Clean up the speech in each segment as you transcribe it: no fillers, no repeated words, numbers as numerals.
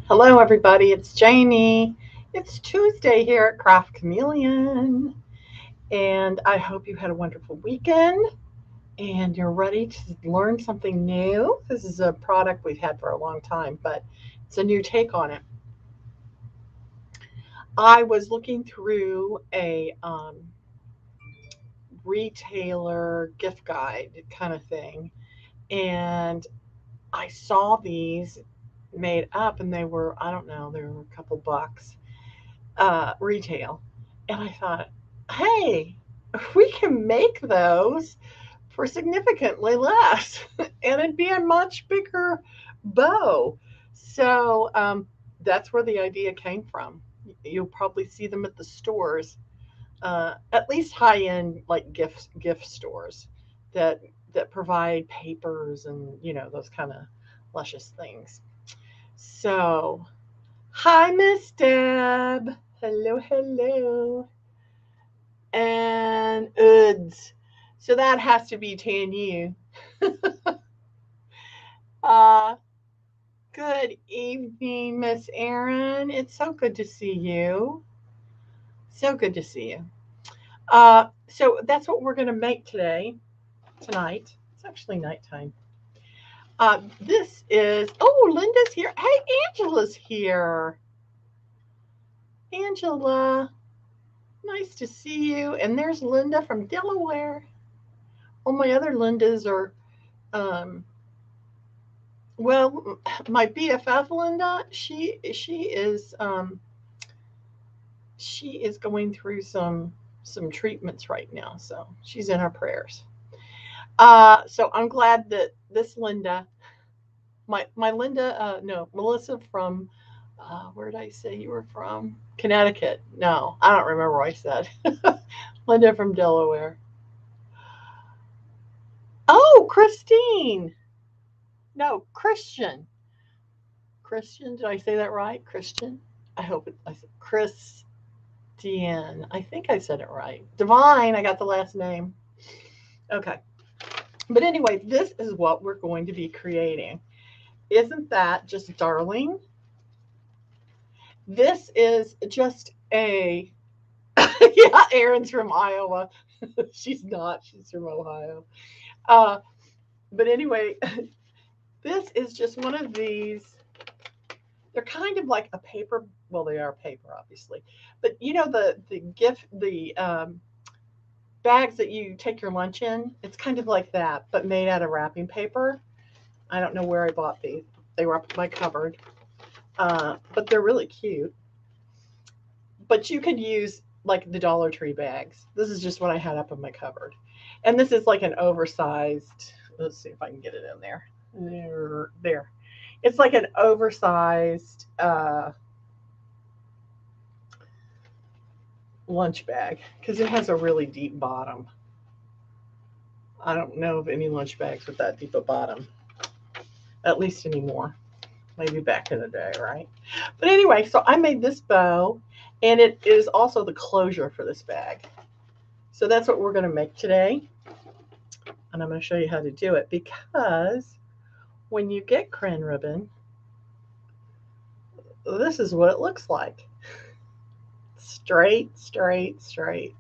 Hello, everybody. It's Jamie. It's Tuesday here at Craft Chameleon, and I hope you had a wonderful weekend and you're ready to learn something new. This is a product we've had for a long time, but it's a new take on it. I was looking through a retailer gift guide kind of thing, and I saw these made up, and they were, I don't know, they were a couple bucks retail. And I thought, hey, we can make those for significantly less and it'd be a much bigger bow. So that's where the idea came from. You'll probably see them at the stores, at least high end like gift stores that that provide papers and those kind of luscious things. So hi, Miss Deb. Hello, hello. And Uds. So that has to be Tanu. Uh, Good evening, Miss Erin. It's so good to see you. So good to see you. So that's what we're going to make tonight. It's actually nighttime. This is, oh, Linda's here. Hey, Angela's here. Angela, nice to see you. And there's Linda from Delaware. All my other Lindas are, um, well, my BFF Linda, she is going through some treatments right now, so she's in our prayers. So I'm glad that this Linda, my Linda, no, Melissa from, where did I say you were from? Connecticut. No, I don't remember what I said. Linda from Delaware. Oh, Christine. No, Christian. Christian, did I say that right? Christian? I said Christian. I think I said it right. Divine, I got the last name. Okay. But anyway, this is what we're going to be creating. Isn't that just darling? This is just a yeah, Erin's from Iowa. She's not, she's from Ohio. Uh, but anyway, this is just one of these. They're kind of like a paper. Well, they are paper, obviously, but the gift bags that you take your lunch in. It's kind of like that, but made out of wrapping paper. I don't know where I bought these. They were up in my cupboard, but they're really cute. But you could use like the Dollar Tree bags. This is just what I had up in my cupboard, and this is like an oversized. Let's see if I can get it in there. There. It's like an oversized lunch bag because it has a really deep bottom. I don't know of any lunch bags with that deep a bottom, at least anymore. Maybe back in the day, right? But anyway, so I made this bow, and it is also the closure for this bag. So that's what we're going to make today, and I'm going to show you how to do it because when you get CRIN ribbon, this is what it looks like. Straight, straight, straight.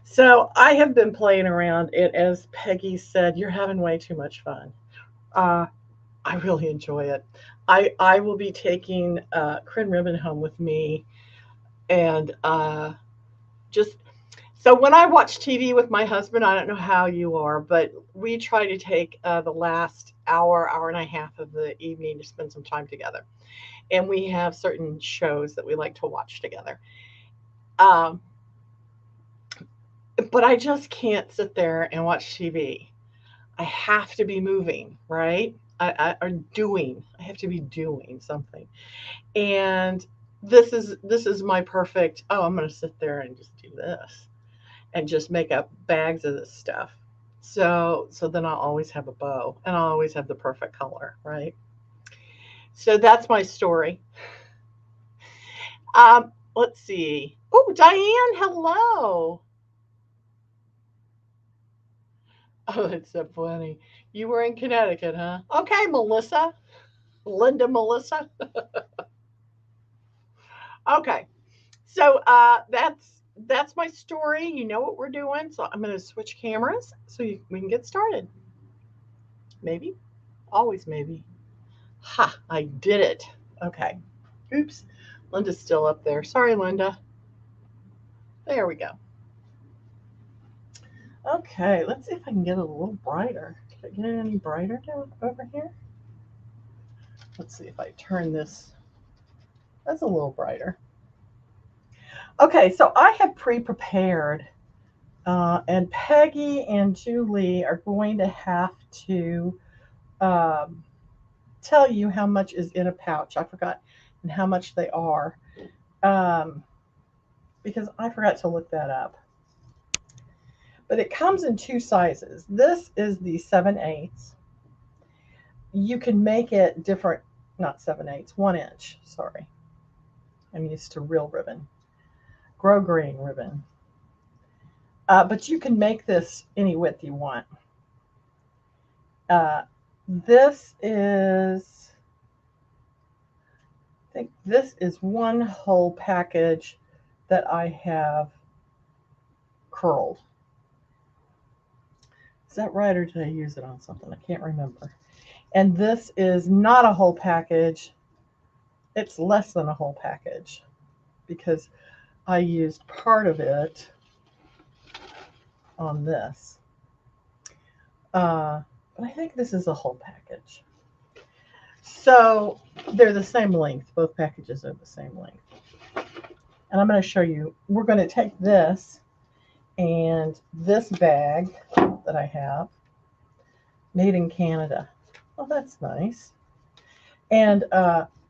So I have been playing around it. As Peggy said, you're having way too much fun. Uh, I really enjoy it. I will be taking CRIN ribbon home with me, and just so when I watch TV with my husband, I don't know how you are, but we try to take the last hour and a half of the evening to spend some time together, and we have certain shows that we like to watch together. Um, but I just can't sit there and watch TV. I have to be moving, right? Or doing. I have to be doing something. And this is my perfect. Oh, I'm going to sit there and just do this and just make up bags of this stuff. So then I'll always have a bow and I'll always have the perfect color, right? So that's my story. Let's see. Oh, Diane, hello. Oh, that's so funny. You were in Connecticut, huh? Okay, Melissa. Linda, Melissa. Okay, so that's my story. You know what we're doing, so I'm going to switch cameras so we can get started. Maybe, always maybe. Ha! I did it. Okay. Oops. Linda's still up there. Sorry, Linda. There we go. Okay, let's see if I can get it a little brighter. Can I get it any brighter down over here? Let's see if I turn this. That's a little brighter. Okay, so I have pre-prepared, and Peggy and Julie are going to have to um, tell you how much is in a pouch. I forgot and how much they are, um, because I forgot to look that up. But it comes in two sizes. This is the 7/8. You can make it different, not 7/8, 1 inch. Sorry, I'm used to real ribbon, grow green ribbon. But you can make this any width you want. Uh, this is, I think this is one whole package that I have curled. Is that right, or did I use it on something? I can't remember. And this is not a whole package. It's less than a whole package because I used part of it on this. But I think this is a whole package. So they're the same length. Both packages are the same length. And I'm going to show you. We're going to take this and this bag that I have, made in Canada. Oh, that's nice. And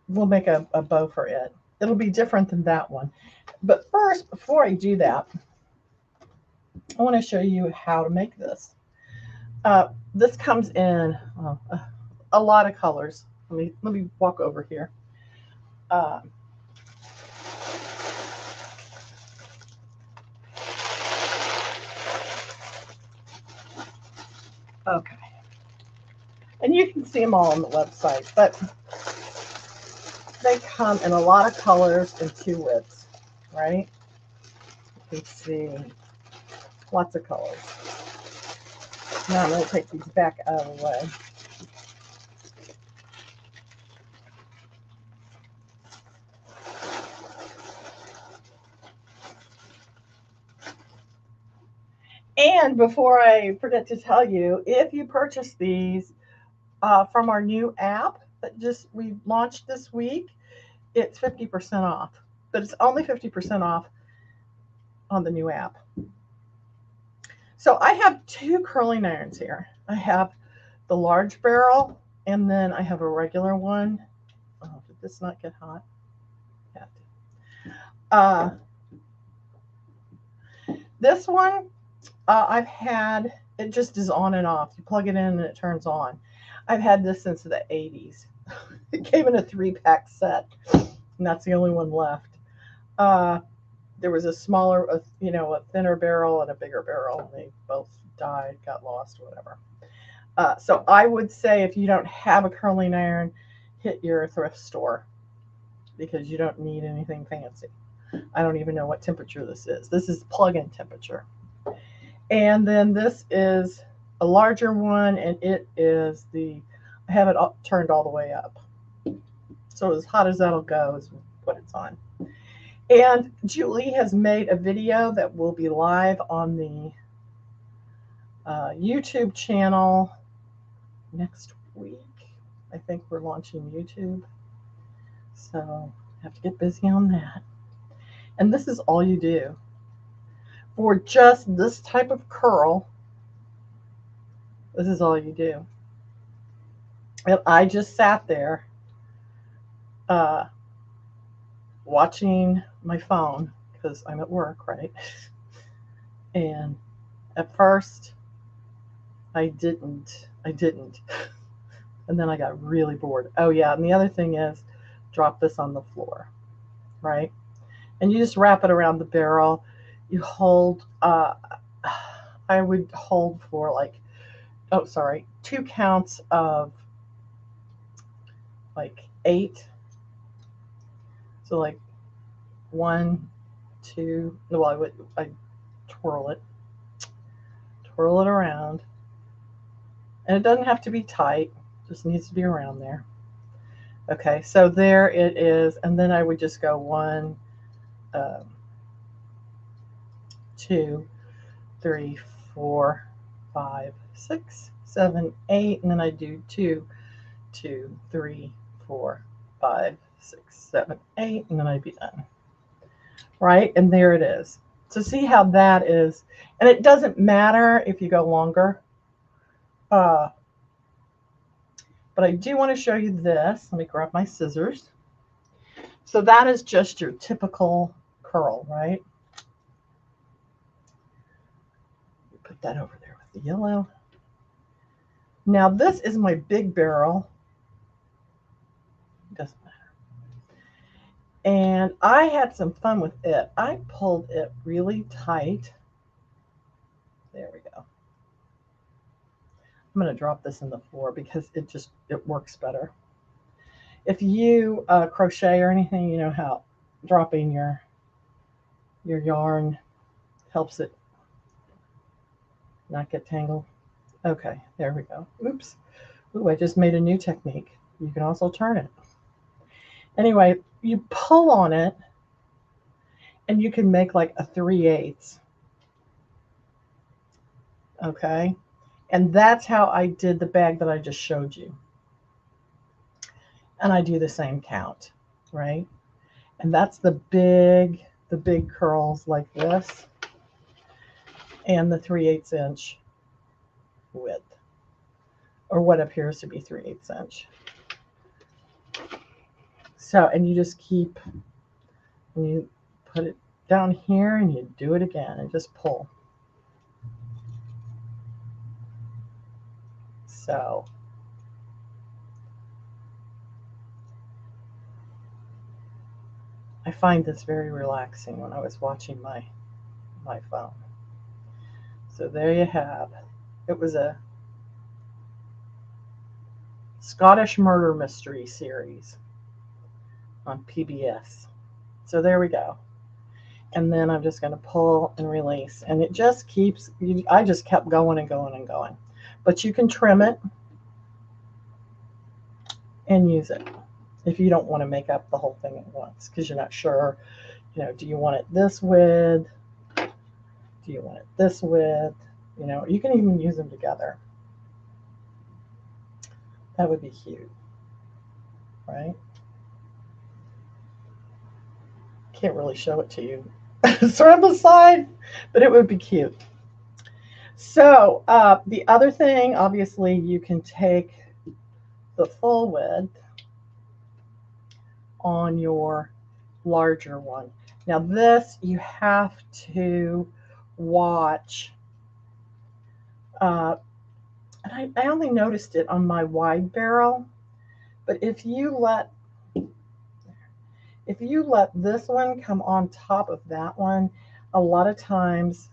we'll make a bow for it. It'll be different than that one. But first, before I do that, I want to show you how to make this. This comes in a lot of colors. Let me walk over here. Okay, and you can see them all on the website, but they come in a lot of colors and two widths, right? You can see lots of colors. Now I'm going to take these back out of the way. And before I forget to tell you, if you purchase these from our new app that just we launched this week, it's 50% off. But it's only 50% off on the new app. So I have two curling irons here. I have the large barrel, and then I have a regular one. Oh, did this not get hot? Yeah. This one, I've had, it just is on and off. You plug it in and it turns on. I've had this since the 80s. It came in a 3-pack set, and that's the only one left. There was a smaller, a thinner barrel and a bigger barrel, and they both died, got lost, whatever. So I would say if you don't have a curling iron, hit your thrift store because you don't need anything fancy. I don't even know what temperature this is. This is plug-in temperature. And then this is a larger one, and it is I have it turned all the way up. So as hot as that'll go is what it's on. And Julie has made a video that will be live on the YouTube channel next week. I think we're launching YouTube. So I have to get busy on that. And this is all you do. For just this type of curl, this is all you do. And I just sat there watching my phone because I'm at work, right? And at first, I didn't. And then I got really bored. Oh, yeah. And the other thing is, drop this on the floor, right? And you just wrap it around the barrel. You hold, I would hold for 2 counts of like 8. So like 1, 2. Well, I twirl it around, and it doesn't have to be tight. Just needs to be around there. Okay, so there it is, and then I would just go 1, 2, 3, 4, 5, 6, 7, 8, and then I do 2, 2, 3, 4, 5, 6, 7, 8, and then I'd be done. Right, and there it is. So see how that is, and it doesn't matter if you go longer. But I do want to show you this. Let me grab my scissors. So that is just your typical curl, right? Put that over there with the yellow. Now this is my big barrel. It doesn't matter. And I had some fun with it. I pulled it really tight. There we go. I'm going to drop this in the floor because it works better. If you crochet or anything, you know how dropping your yarn helps it not get tangled. Okay, there we go. Oops. Ooh, I just made a new technique. You can also turn it. Anyway, you pull on it and you can make like a 3/8. Okay. And that's how I did the bag that I just showed you. And I do the same count, right? And that's the big curls like this, and the 3/8 inch width, or what appears to be 3/8 inch. So, and you just keep, and you put it down here and you do it again and just pull. So I find this very relaxing when I was watching my phone. So there you have. It was a Scottish murder mystery series on PBS. So there we go. And then I'm just going to pull and release. And it just keeps, I just kept going and going and going. But you can trim it and use it if you don't want to make up the whole thing at once because you're not sure, you know, do you want it this width? Do you want it this width? You know, you can even use them together. That would be cute, right? Can't really show it to you sort of the side, but it would be cute. So the other thing, obviously, you can take the full width on your larger one. Now this you have to watch, and I only noticed it on my wide barrel, but if you let this one come on top of that one, a lot of times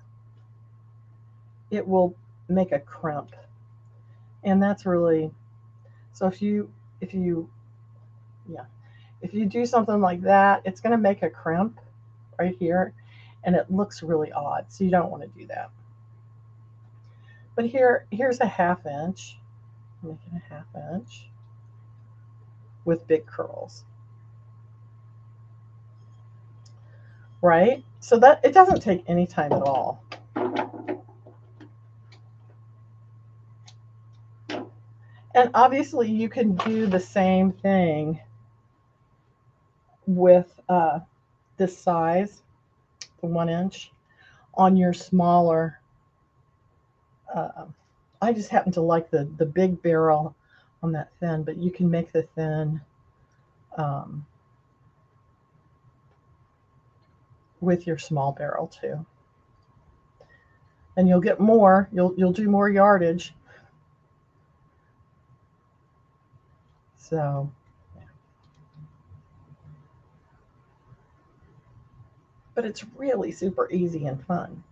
it will make a crimp, and that's really, so if you do something like that, it's going to make a crimp right here, and it looks really odd, so you don't want to do that. But here's a 1/2 inch. I'm making a 1/2 inch with big curls. Right? So that it doesn't take any time at all. And obviously you can do the same thing with this size, the 1 inch, on your smaller. I just happen to like the big barrel on that thin, but you can make the thin with your small barrel too. And you'll get more, you'll do more yardage. So yeah. But it's really super easy and fun.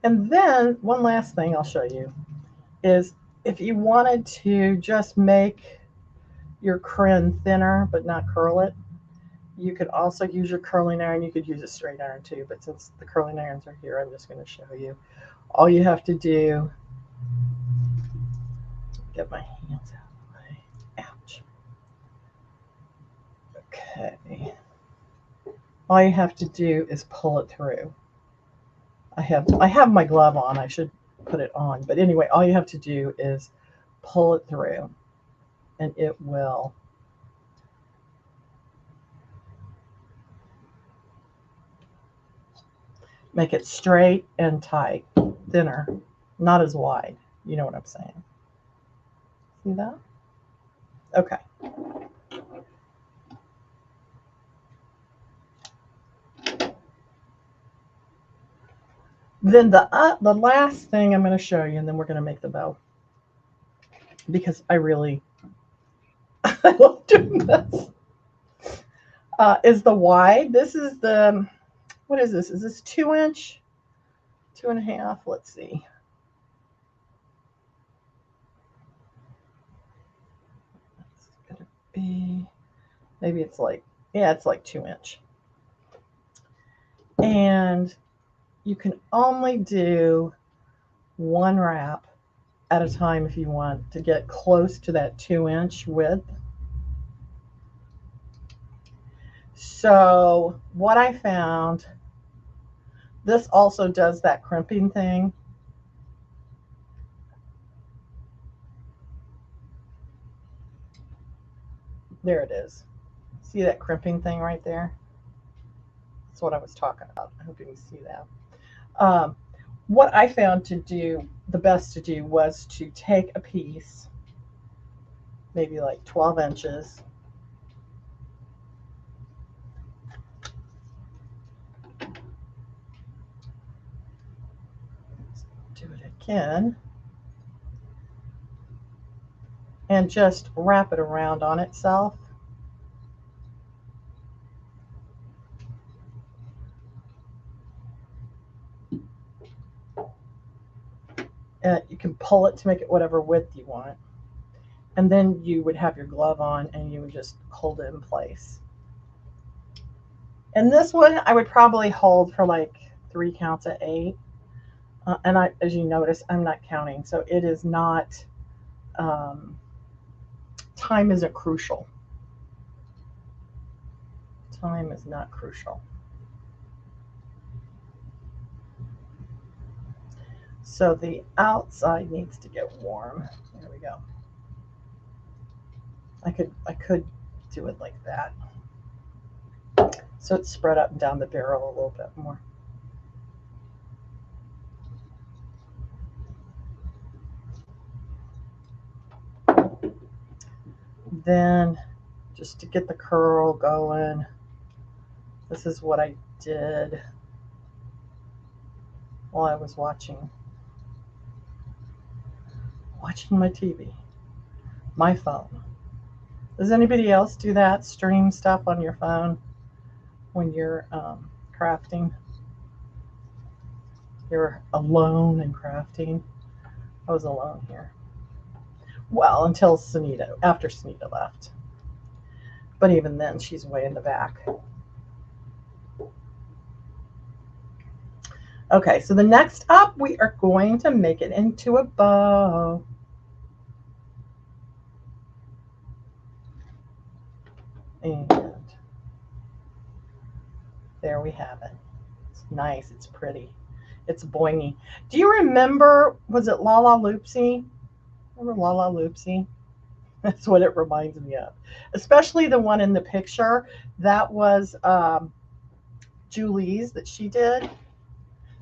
And then one last thing I'll show you. is if you wanted to just make your CRIN thinner but not curl it, you could also use your curling iron. You could use a straight iron too, but since the curling irons are here, I'm just going to show you. All you have to do, get my hands out of the way. Ouch. Okay. All you have to do is pull it through. I have my glove on. I should put it on. But anyway, all you have to do is pull it through and it will make it straight and tight, thinner, not as wide. You know what I'm saying? See that? Okay. Then the last thing I'm going to show you, and then we're going to make the bow, because I really I love doing this. Is the wide. This is the, what is this? Is this 2-inch? 2.5? Let's see. It's going to be, maybe it's like, yeah, it's like 2-inch. And you can only do one wrap at a time if you want to get close to that 2-inch width. So what I found, this also does that crimping thing. There it is. See that crimping thing right there? That's what I was talking about. I hope you can see that. What I found to do, the best to do, was to take a piece, maybe like 12 inches, do it again, and just wrap it around on itself. You can pull it to make it whatever width you want. And then you would have your glove on and you would just hold it in place. And this one I would probably hold for like 3 counts at 8. And as you notice, I'm not counting. So it is not, time isn't crucial. Time is not crucial. So the outside needs to get warm. There we go. I could do it like that. So it's spread up and down the barrel a little bit more. Then just to get the curl going, this is what I did while I was watching my TV, my phone. Does anybody else do that? Stream stuff on your phone when you're crafting? You're alone and crafting. I was alone here. Well, until after Sunita left. But even then, she's way in the back. Okay, so the next up, we are going to make it into a bow. And there we have it. It's nice, it's pretty, it's boingy. Do you remember, was it Lala Loopsy? Remember Lala Loopsy? That's what it reminds me of. Especially the one in the picture. That was Julie's that she did.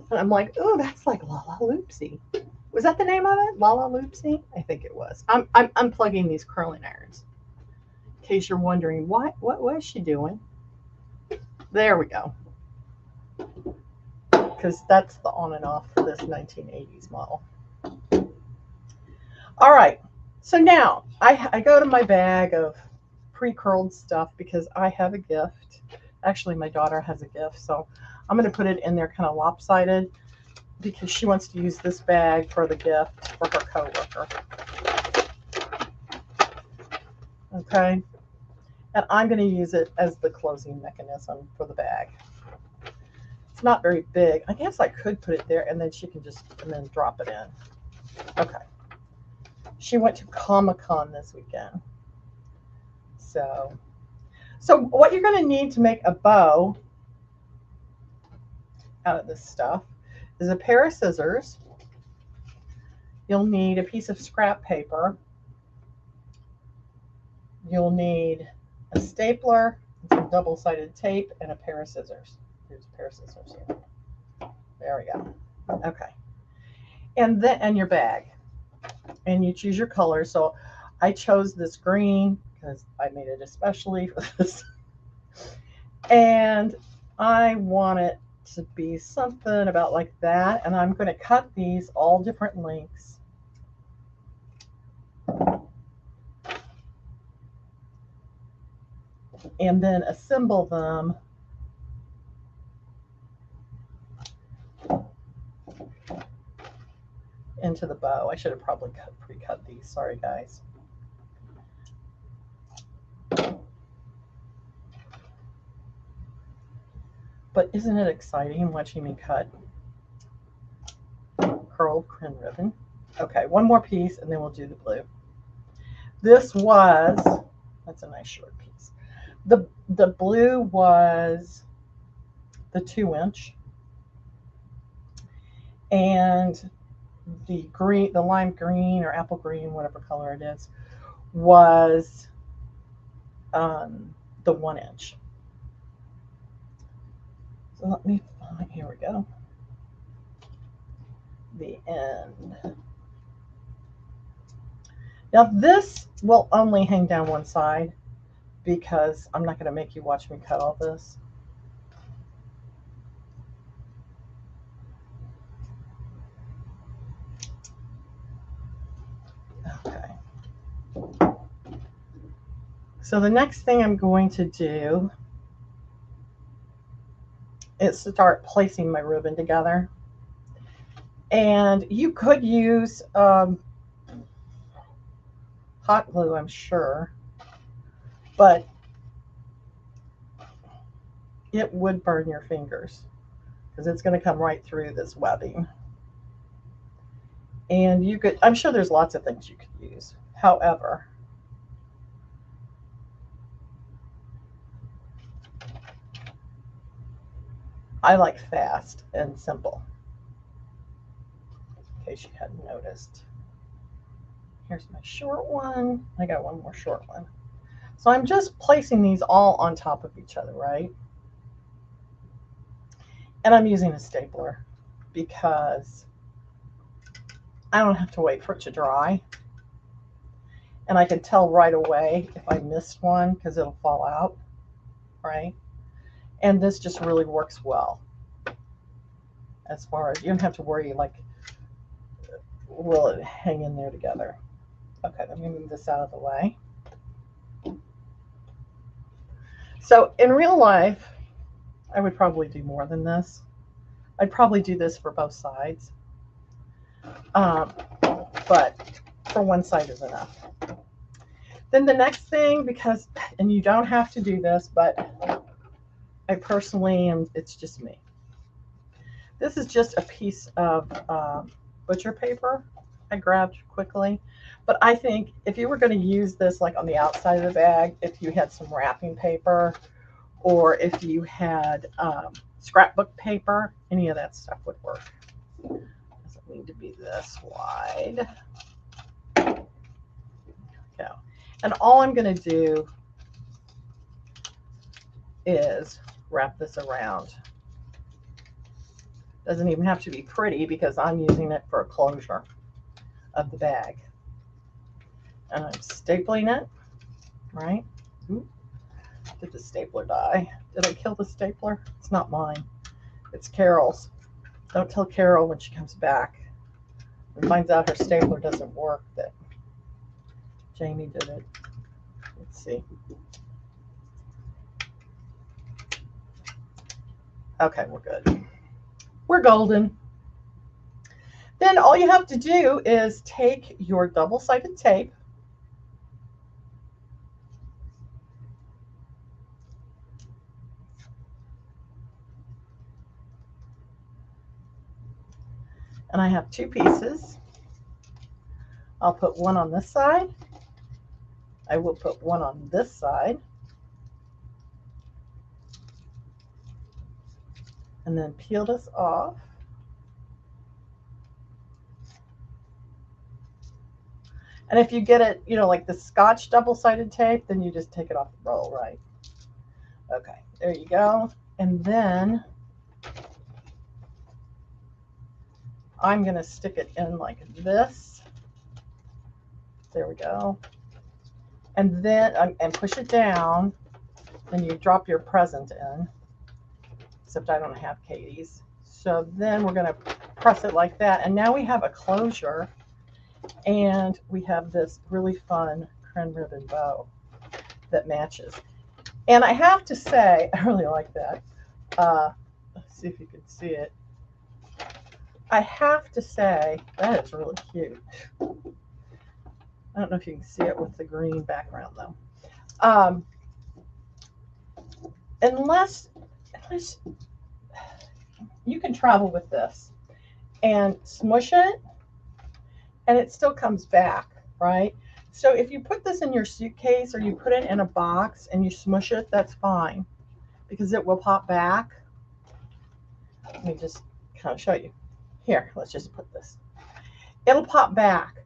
And I'm like, oh, that's like Lala Loopsy. Was that the name of it? Lala Loopsy? I think it was. I'm unplugging these curling irons. In case you're wondering, what was she doing? There we go. Because that's the on and off for this 1980s model. All right. So now I go to my bag of pre-curled stuff because I have a gift. Actually, my daughter has a gift. So I'm going to put it in there kind of lopsided. because she wants to use this bag for the gift for her coworker. Okay, and I'm going to use it as the closing mechanism for the bag. It's not very big. I guess I could put it there and then she can just, and then drop it in. Okay. She went to Comic-Con this weekend. So what you're going to need to make a bow out of this stuff is a pair of scissors. You'll need a piece of scrap paper. You'll need a stapler, some double-sided tape, and a pair of scissors. Here's a pair of scissors here. There we go. Okay. And your bag. And you choose your color. So I chose this green because I made it especially for this. And I want it to be something about like that. And I'm going to cut these all different lengths. And then assemble them into the bow. I should have probably pre-cut these. Sorry, guys. But isn't it exciting watching me cut curled CRIN ribbon? Okay, one more piece and then we'll do the blue. This was, that's a nice short piece. The blue was the 2-inch. And the green, the lime green or apple green, whatever color it is, was the 1-inch. So let me find, here we go, the end. Now this will only hang down one side because I'm not going to make you watch me cut all this. Okay. So the next thing I'm going to do is start placing my ribbon together. And you could use hot glue, I'm sure, but it would burn your fingers because it's going to come right through this webbing. And you could, I'm sure there's lots of things you could use. However, I like fast and simple, in case you hadn't noticed. Here's my short one. I got one more short one. So I'm just placing these all on top of each other, right? And I'm using a stapler because I don't have to wait for it to dry. And I can tell right away if I missed one because it'll fall out, right? And this just really works well. As far as, you don't have to worry, like, will it hang in there together? Okay, let me move this out of the way. So in real life, I would probably do more than this. I'd probably do this for both sides. But for one side is enough. Then the next thing, because, and you don't have to do this, but I personally am, it's just me. This is just a piece of butcher paper I grabbed quickly. But I think if you were going to use this like on the outside of the bag, if you had some wrapping paper or if you had scrapbook paper, any of that stuff would work. Doesn't need to be this wide. There we go. And all I'm going to do is wrap this around. Doesn't even have to be pretty because I'm using it for a closure of the bag. And I'm stapling it, right? Ooh, did the stapler die? Did I kill the stapler? It's not mine. It's Carol's. Don't tell Carol when she comes back and finds out her stapler doesn't work that Jamie did it. Let's see. Okay, we're good. We're golden. Then all you have to do is take your double-sided tape, and I have two pieces. I'll put one on this side. I will put one on this side. And then peel this off. And if you get it, like the Scotch double-sided tape, then you just take it off the roll, right? Okay, there you go. And then I'm going to stick it in like this. There we go. And then, and push it down, and you drop your present in, except I don't have Katie's. So then we're going to press it like that. And now we have a closure, and we have this really fun CRIN ribbon bow that matches. And I have to say, I really like that. Let's see if you can see it. I have to say, that is really cute. I don't know if you can see it with the green background, though. Unless you can travel with this and smush it, and it still comes back, right? So if you put this in your suitcase or you put it in a box and you smush it, that's fine, because it will pop back. Let me just kind of show you. Here, let's just put this. It'll pop back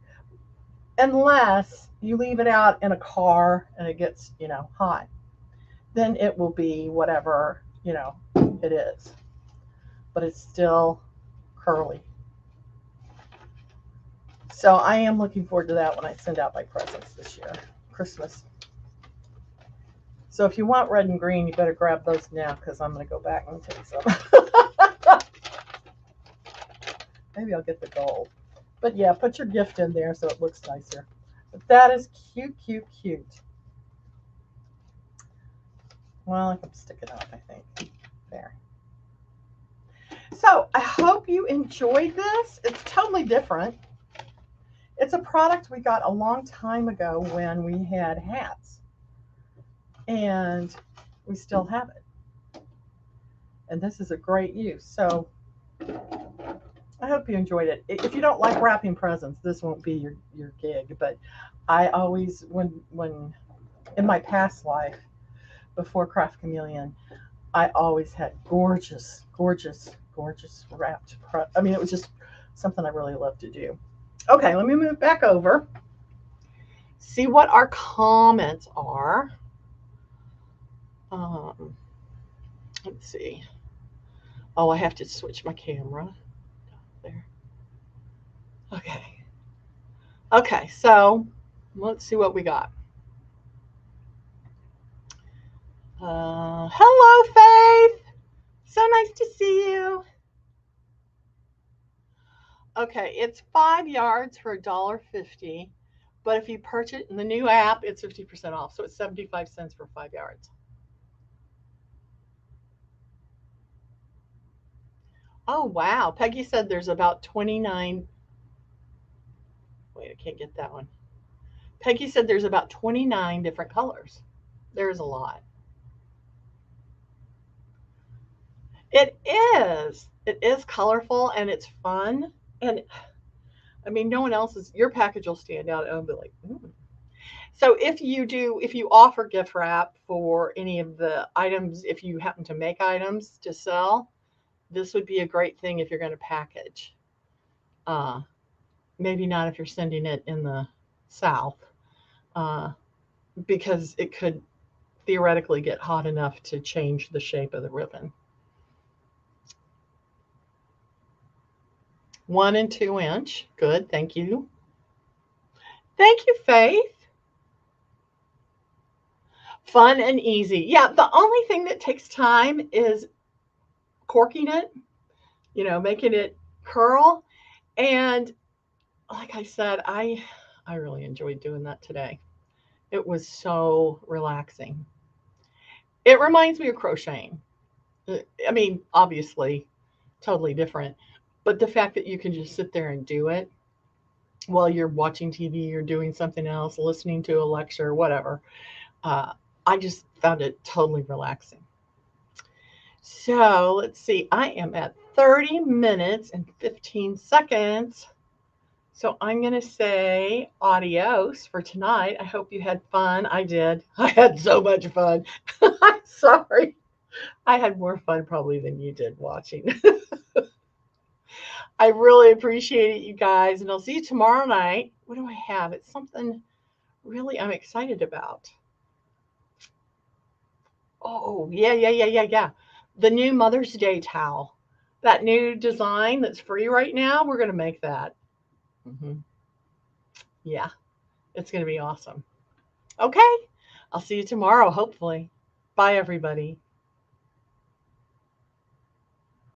unless you leave it out in a car and it gets, hot. Then it will be whatever, it is. But it's still curly. So I am looking forward to that when I send out my presents this year, Christmas. So if you want red and green, you better grab those now, because I'm going to go back and take some. Maybe I'll get the gold. But yeah, put your gift in there so it looks nicer. But that is cute, cute, cute. Well, I can stick it up, I think. There. So I hope you enjoyed this. It's totally different. It's a product we got a long time ago when we had hats. And we still have it. And this is a great use. So I hope you enjoyed it. If you don't like wrapping presents, this won't be your gig. But I always, when in my past life, before Craft Chameleon, I always had gorgeous, gorgeous, gorgeous wrapped. It was just something I really loved to do. Okay, let me move back over. See what our comments are. Let's see. Oh, I have to switch my camera. There. Okay. Okay, so let's see what we got. Hello, Faith. So nice to see you. Okay, it's 5 yards for $1.50, but if you purchase in the new app, it's 50% off, so it's 75 cents for 5 yards. Oh, wow. Peggy said there's about 29. Wait, I can't get that one. Peggy said there's about 29 different colors. There's a lot. It is. It is colorful and it's fun. And no one else's, your package will stand out and I'll be like, ooh. So if you offer gift wrap for any of the items, if you happen to make items to sell, this would be a great thing if you're going to package. Maybe not if you're sending it in the South, because it could theoretically get hot enough to change the shape of the ribbon. 1 and 2 inch. Good, thank you. Thank you, Faith. Fun and easy. Yeah, the only thing that takes time is corking it, making it curl. And like I said, I really enjoyed doing that today. It was so relaxing. It reminds me of crocheting. Obviously, totally different. But the fact that you can just sit there and do it while you're watching TV or doing something else, listening to a lecture, whatever, uh, I just found it totally relaxing. So let's see, I am at 30 minutes and 15 seconds. So I'm going to say adios for tonight. I hope you had fun. I did. I had so much fun. I'm sorry. I had more fun probably than you did watching. I really appreciate it, you guys. And I'll see you tomorrow night. What do I have? It's something really I'm excited about. Oh, yeah, yeah, yeah, yeah, yeah. The new Mother's Day towel. That new design that's free right now, we're going to make that. Hmm. Yeah, it's going to be awesome. Okay, I'll see you tomorrow, hopefully. Bye, everybody.